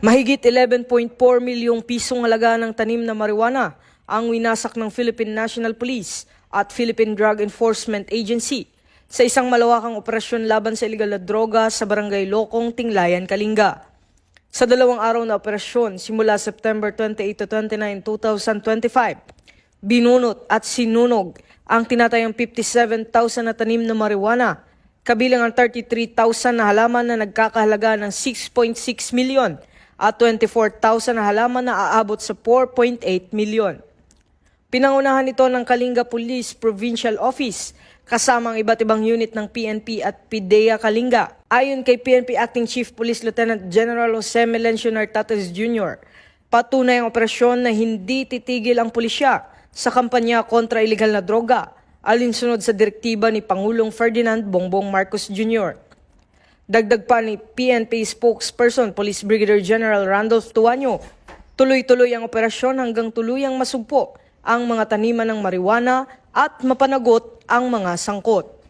Mahigit 11.4 milyong pisong halaga ng tanim na marijuana ang winasak ng Philippine National Police at Philippine Drug Enforcement Agency sa isang malawakang operasyon laban sa iligal na droga sa Barangay Lokong, Tinglayan, Kalinga. Sa 2 araw na operasyon simula September 28 to 29, 2025, binunot at sinunog ang tinatayang 57,000 na tanim na marijuana, kabilang ang 33,000 na halaman na nagkakahalaga ng 6.6 milyon at 24,000 na halaman na aabot sa 4.8 milyon. Pinangunahan ito ng Kalinga Police Provincial Office kasama ang iba't ibang unit ng PNP at PIDEA Kalinga. Ayon kay PNP Acting Chief Police Lieutenant General Jose Melencio Nartates Jr., patunay ang operasyon na hindi titigil ang pulisya sa kampanya kontra iligal na droga alinsunod sa direktiba ni Pangulong Ferdinand Bongbong Marcos Jr. Dagdag pa ni PNP spokesperson Police Brigadier General Randolph Tuanyo, tuloy-tuloy ang operasyon hanggang tuluyang masugpo ang mga taniman ng marijuana at mapanagot ang mga sangkot.